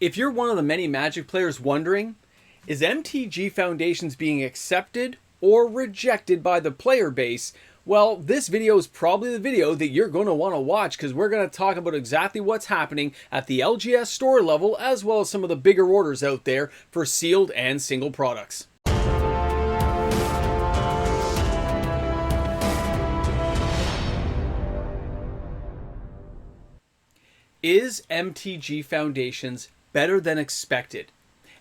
If you're one of the many Magic players wondering, is MTG Foundations being accepted or rejected by the player base? Well, this video is probably the video that you're going to want to watch, because we're going to talk about exactly what's happening at the LGS store level, as well as some of the bigger orders out there for sealed and single products. Is MTG Foundations better than expected?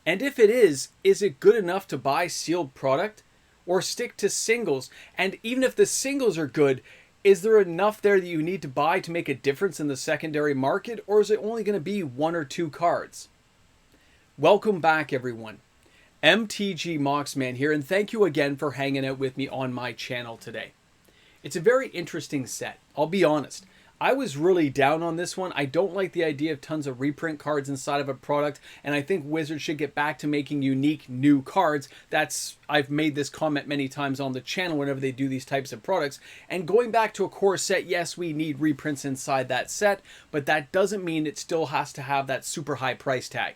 And if it is it good enough to buy sealed product or stick to singles? And even if the singles are good, is there enough there that you need to buy to make a difference in the secondary market, or is it only going to be one or two cards? Welcome back, everyone. MTG Moxman here, and thank you again for hanging out with me on my channel today. It's a very interesting set, I'll be honest. I was really down on this one. I don't like the idea of tons of reprint cards inside of a product, and I think Wizards should get back to making unique new cards. I've made this comment many times on the channel whenever they do these types of products. And going back to a core set, yes, we need reprints inside that set, but that doesn't mean it still has to have that super high price tag.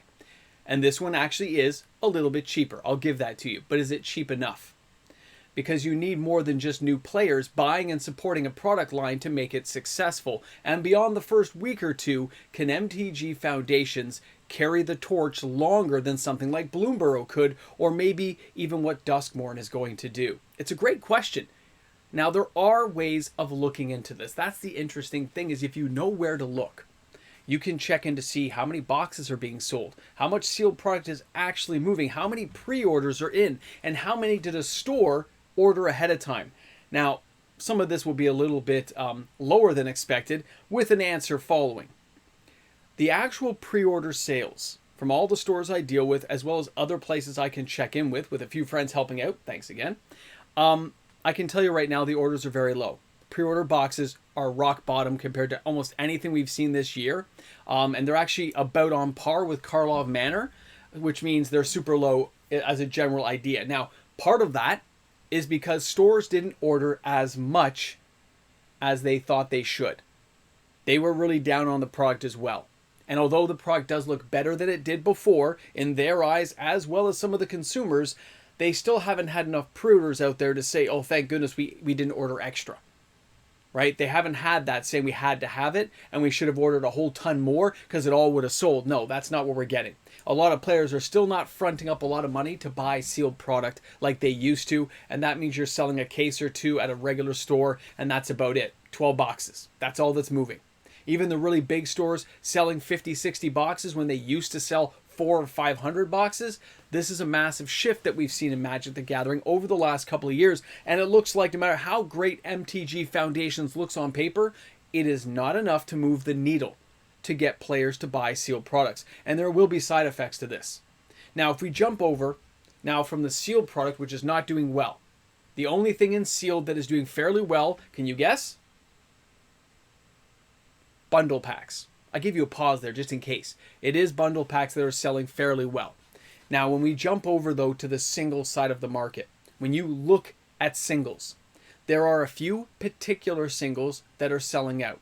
And this one actually is a little bit cheaper. I'll give that to you. But is it cheap enough? Because you need more than just new players buying and supporting a product line to make it successful. And beyond the first week or two, can MTG Foundations carry the torch longer than something like Bloomborough could, or maybe even what Duskmourn is going to do? It's a great question. Now, there are ways of looking into this. That's the interesting thing, is if you know where to look, you can check in to see how many boxes are being sold, how much sealed product is actually moving, how many pre-orders are in, and how many did a store order ahead of time. Now, some of this will be a little bit lower than expected, with an answer following. The actual pre-order sales from all the stores I deal with, as well as other places I can check in with a few friends helping out, thanks again, I can tell you right now the orders are very low. Pre-order boxes are rock bottom compared to almost anything we've seen this year, and they're actually about on par with Karlov Manor, which means they're super low as a general idea. Now, part of that is because stores didn't order as much as they thought they should. They were really down on the product as well. And although the product does look better than it did before, in their eyes, as well as some of the consumers, they still haven't had enough pre-orders out there to say, oh, thank goodness we didn't order extra. Right? They haven't had that saying we had to have it and we should have ordered a whole ton more because it all would have sold. No, that's not what we're getting. A lot of players are still not fronting up a lot of money to buy sealed product like they used to, and that means you're selling a case or two at a regular store, and that's about it. 12 boxes. That's all that's moving. Even the really big stores selling 50, 60 boxes when they used to sell 400 or 500 boxes. This is a massive shift that we've seen in Magic the Gathering over the last couple of years, and it looks like no matter how great MTG Foundations looks on paper, it is not enough to move the needle to get players to buy sealed products. And there will be side effects to this. Now, if we jump over now from the sealed product, which is not doing well, the only thing in sealed that is doing fairly well, can you guess? Bundle packs. I give you a pause there just in case. It is bundle packs that are selling fairly well. Now, when we jump over, though, to the single side of the market, when you look at singles, there are a few particular singles that are selling out.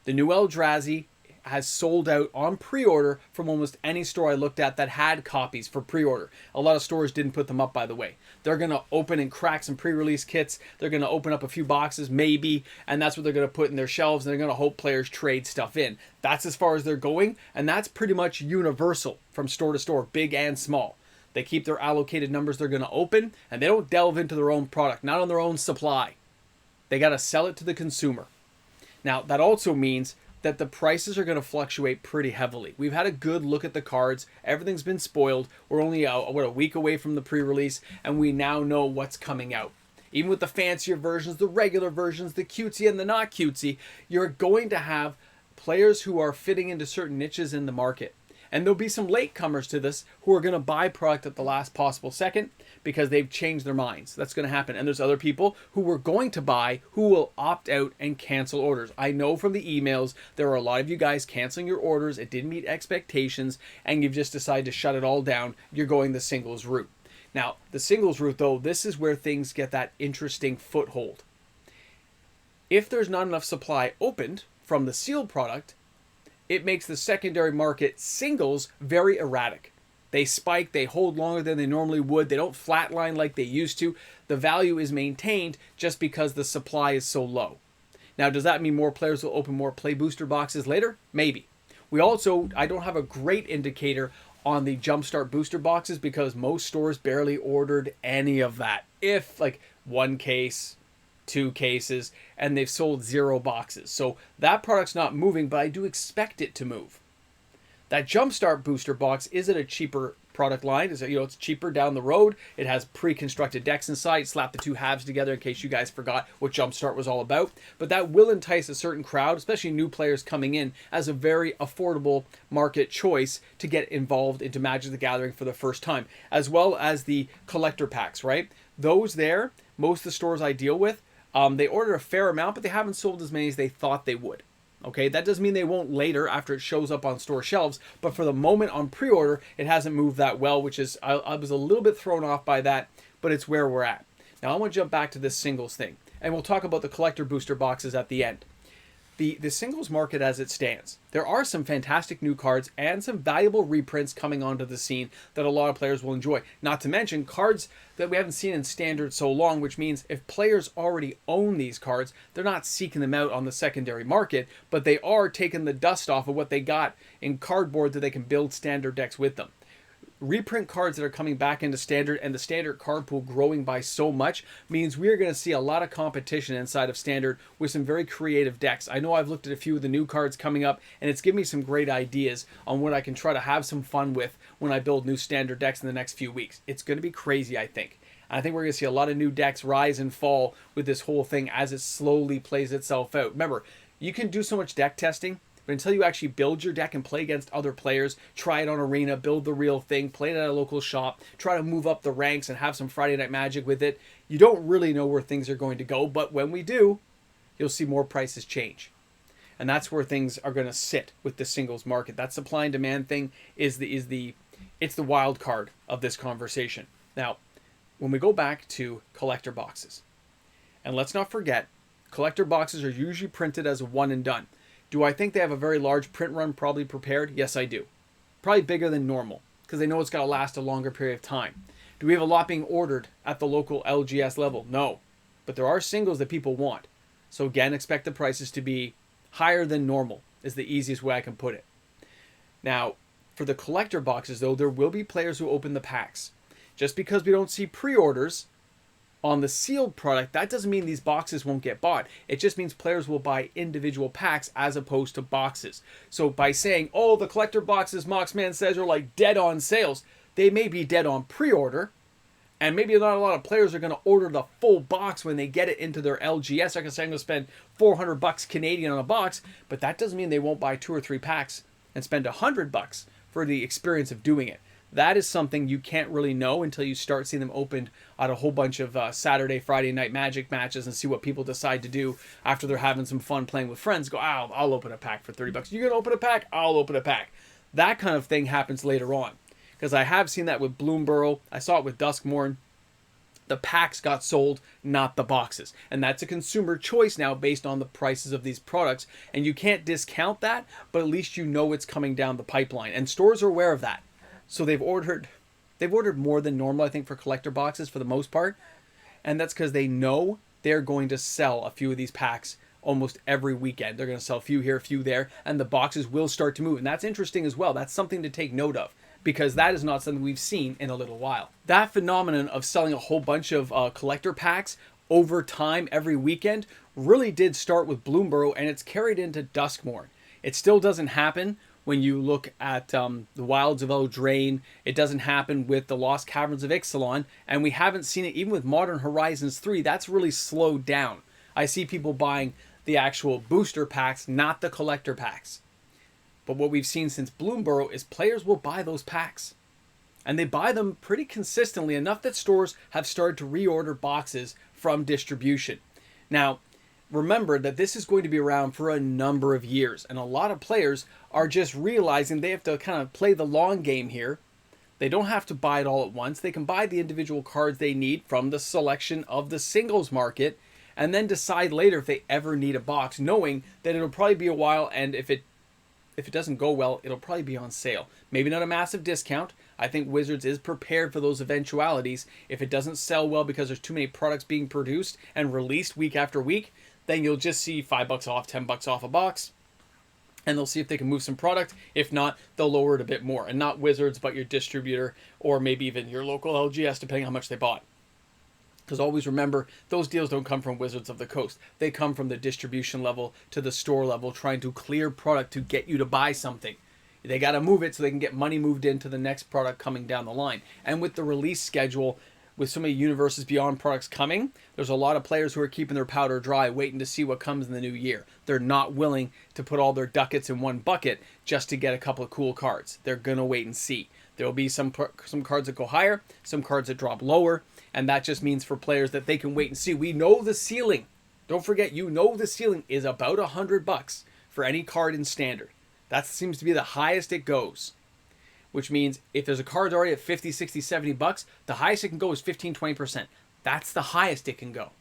The new Eldrazi has sold out on pre-order from almost any store I looked at that had copies for pre-order. A lot of stores didn't put them up, by the way. They're going to open and crack some pre-release kits. They're going to open up a few boxes, maybe, and that's what they're going to put in their shelves, and they're going to hope players trade stuff in. That's as far as they're going, and that's pretty much universal from store to store, big and small. They keep their allocated numbers they're going to open, and they don't delve into their own product, not on their own supply. They got to sell it to the consumer. Now, that also means that the prices are going to fluctuate pretty heavily. We've had a good look at the cards. Everything's been spoiled. We're only a week away from the pre-release, and we now know what's coming out. Even with the fancier versions, the regular versions, the cutesy and the not cutesy, you're going to have players who are fitting into certain niches in the market. And there'll be some latecomers to this who are going to buy product at the last possible second because they've changed their minds. That's going to happen. And there's other people who were going to buy who will opt out and cancel orders. I know from the emails there are a lot of you guys canceling your orders. It didn't meet expectations and you've just decided to shut it all down. You're going the singles route. Now, the singles route, though, this is where things get that interesting foothold. If there's not enough supply opened from the sealed product, it makes the secondary market singles very erratic. They spike, they hold longer than they normally would, they don't flatline like they used to. The value is maintained just because the supply is so low. Now, does that mean more players will open more play booster boxes later? Maybe. I don't have a great indicator on the Jumpstart booster boxes because most stores barely ordered any of that. If like one case, 2 cases, and they've sold 0 boxes. So that product's not moving, but I do expect it to move. That Jumpstart booster box is at a cheaper product line. It's cheaper down the road. It has pre-constructed decks inside. Slap the 2 halves together in case you guys forgot what Jumpstart was all about. But that will entice a certain crowd, especially new players coming in, as a very affordable market choice to get involved into Magic the Gathering for the first time, as well as the collector packs, right? Those there, most of the stores I deal with, they order a fair amount, but they haven't sold as many as they thought they would. Okay, that doesn't mean they won't later after it shows up on store shelves, but for the moment on pre-order, it hasn't moved that well, which is, I was a little bit thrown off by that, but it's where we're at. Now I want to jump back to this singles thing, and we'll talk about the collector booster boxes at the end. The singles market as it stands, there are some fantastic new cards and some valuable reprints coming onto the scene that a lot of players will enjoy. Not to mention cards that we haven't seen in standard so long, which means if players already own these cards, they're not seeking them out on the secondary market, but they are taking the dust off of what they got in cardboard that they can build standard decks with them. Reprint cards that are coming back into standard and the standard card pool growing by so much means we're going to see a lot of competition inside of standard with some very creative decks. I know I've looked at a few of the new cards coming up and it's given me some great ideas on what I can try to have some fun with when I build new standard decks in the next few weeks. It's going to be crazy, I think. I think we're going to see a lot of new decks rise and fall with this whole thing as it slowly plays itself out. Remember, you can do so much deck testing, but until you actually build your deck and play against other players, try it on Arena, build the real thing, play it at a local shop, try to move up the ranks and have some Friday Night Magic with it, you don't really know where things are going to go. But when we do, you'll see more prices change. And that's where things are going to sit with the singles market. That supply and demand thing it's the wild card of this conversation. Now, when we go back to collector boxes, and let's not forget, collector boxes are usually printed as a one and done. Do I think they have a very large print run probably prepared? Yes, I do. Probably bigger than normal because they know it's got to last a longer period of time. Do we have a lot being ordered at the local LGS level? No. But there are singles that people want. So again, expect the prices to be higher than normal is the easiest way I can put it. Now, for the collector boxes though, there will be players who open the packs. Just because we don't see pre-orders on the sealed product, that doesn't mean these boxes won't get bought. It just means players will buy individual packs as opposed to boxes. So by saying, oh, the collector boxes, Moxman says, are like dead on sales, they may be dead on pre-order, and maybe not a lot of players are going to order the full box when they get it into their LGS. I can say I'm going to spend $400 Canadian on a box, but that doesn't mean they won't buy 2 or 3 packs and spend $100 for the experience of doing it. That is something you can't really know until you start seeing them opened at a whole bunch of Saturday, Friday night Magic matches and see what people decide to do after they're having some fun playing with friends. Go, I'll open a pack for $30. You're going to open a pack? I'll open a pack. That kind of thing happens later on. Because I have seen that with Bloomborough. I saw it with Duskmorn. The packs got sold, not the boxes. And that's a consumer choice now based on the prices of these products. And you can't discount that, but at least you know it's coming down the pipeline. And stores are aware of that. So they've ordered more than normal, I think, for collector boxes for the most part. And that's because they know they're going to sell a few of these packs almost every weekend. They're going to sell a few here, a few there, and the boxes will start to move. And that's interesting as well. That's something to take note of because that is not something we've seen in a little while. That phenomenon of selling a whole bunch of collector packs over time every weekend really did start with Bloomborough, and it's carried into Duskmorn. It still doesn't happen when you look at the Wilds of Eldraine. It doesn't happen with the Lost Caverns of Ixalan, and we haven't seen it even with Modern Horizons 3. That's really slowed down. I see people buying the actual booster packs, not the collector packs. But what we've seen since Bloomborough is players will buy those packs. And they buy them pretty consistently, enough that stores have started to reorder boxes from distribution. Now, remember that this is going to be around for a number of years, and a lot of players are just realizing they have to kind of play the long game here. They don't have to buy it all at once. They can buy the individual cards they need from the selection of the singles market and then decide later if they ever need a box, knowing that it'll probably be a while, and if if it doesn't go well, it'll probably be on sale. Maybe not a massive discount. I think Wizards is prepared for those eventualities. If it doesn't sell well because there's too many products being produced and released week after week, then you'll just see $5 off, $10 off a box. And they'll see if they can move some product. If not, they'll lower it a bit more. And not Wizards, but your distributor or maybe even your local LGS, depending on how much they bought. Because always remember, those deals don't come from Wizards of the Coast. They come from the distribution level to the store level, trying to clear product to get you to buy something. They got to move it so they can get money moved into the next product coming down the line. And with the release schedule, with so many Universes Beyond products coming, there's a lot of players who are keeping their powder dry, waiting to see what comes in the new year. They're not willing to put all their ducats in one bucket just to get a couple of cool cards. They're going to wait and see. There will be some cards that go higher, some cards that drop lower, and that just means for players that they can wait and see. We know the ceiling. Don't forget, you know the ceiling is about $100 for any card in Standard. That seems to be the highest it goes. Which means if there's a card already at 50, 60, 70 bucks, the highest it can go is 15, 20%. That's the highest it can go.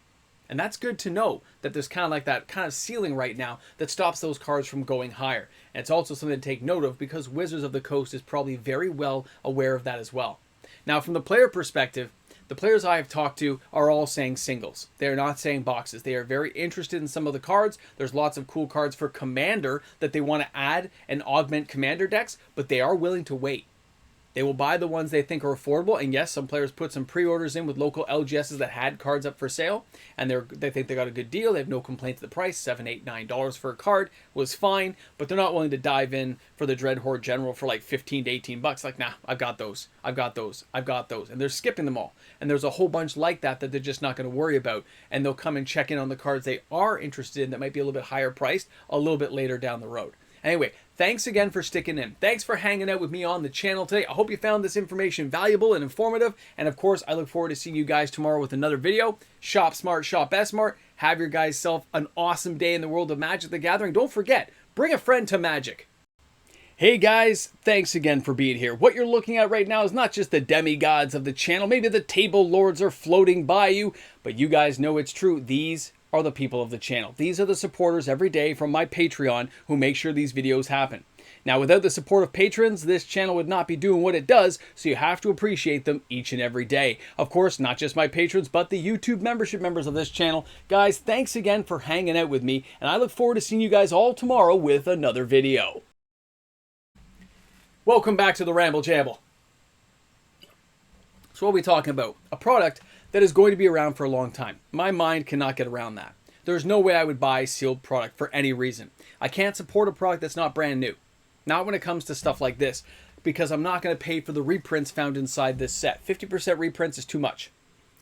And that's good to know that there's kind of like that kind of ceiling right now that stops those cards from going higher. And it's also something to take note of because Wizards of the Coast is probably very well aware of that as well. Now, from the player perspective, the players I have talked to are all saying singles. They're not saying boxes. They are very interested in some of the cards. There's lots of cool cards for Commander that they want to add and augment Commander decks, but they are willing to wait. They will buy the ones they think are affordable, and yes, some players put some pre-orders in with local LGSs that had cards up for sale, and they think they got a good deal. They have no complaints with the price. $7, $8, $9 for a card was fine, but they're not willing to dive in for the Dreadhorde General for like 15 to 18 bucks. Like, nah, I've got those, I've got those, I've got those, and they're skipping them all. And there's a whole bunch like that they're just not going to worry about, and they'll come and check in on the cards they are interested in that might be a little bit higher priced a little bit later down the road. Anyway, thanks again for sticking in. Thanks for hanging out with me on the channel today. I hope you found this information valuable and informative. And of course, I look forward to seeing you guys tomorrow with another video. Shop smart, shop smart. Have your guys self an awesome day in the world of Magic the Gathering. Don't forget, bring a friend to Magic. Hey guys, thanks again for being here. What you're looking at right now is not just the demigods of the channel. Maybe the table lords are floating by you, but you guys know it's true. These are the people of the channel. These are the supporters every day from my Patreon who make sure these videos happen. Now, without the support of patrons, this channel would not be doing what it does, so you have to appreciate them each and every day. Of course, not just my patrons, but the YouTube membership members of this channel. Guys, thanks again for hanging out with me, and I look forward to seeing you guys all tomorrow with another video. Welcome back to the Ramble Jamble. So what are we talking about? A product that is going to be around for a long time. My mind cannot get around that. There's no way I would buy sealed product for any reason. I can't support a product that's not brand new. Not when it comes to stuff like this, because I'm not going to pay for the reprints found inside this set. 50% reprints is too much.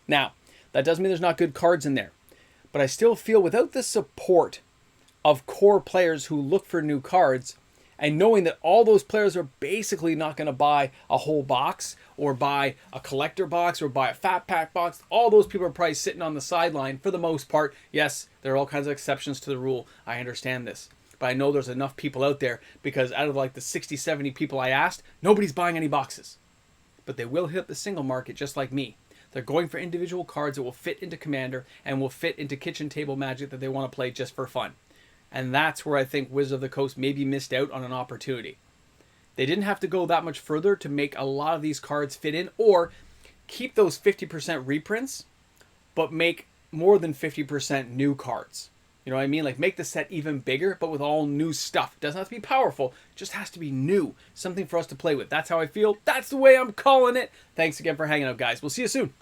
Now, that doesn't mean there's not good cards in there, but I still feel without the support of core players who look for new cards, and knowing that all those players are basically not going to buy a whole box or buy a collector box or buy a fat pack box, all those people are probably sitting on the sideline for the most part. Yes, there are all kinds of exceptions to the rule. I understand this. But I know there's enough people out there because out of like the 60, 70 people I asked, nobody's buying any boxes. But they will hit the single market just like me. They're going for individual cards that will fit into Commander and will fit into kitchen table Magic that they want to play just for fun. And that's where I think Wizards of the Coast maybe missed out on an opportunity. They didn't have to go that much further to make a lot of these cards fit in, or keep those 50% reprints, but make more than 50% new cards. You know what I mean? Like make the set even bigger, but with all new stuff. It doesn't have to be powerful, it just has to be new. Something for us to play with. That's how I feel. That's the way I'm calling it. Thanks again for hanging out, guys. We'll see you soon.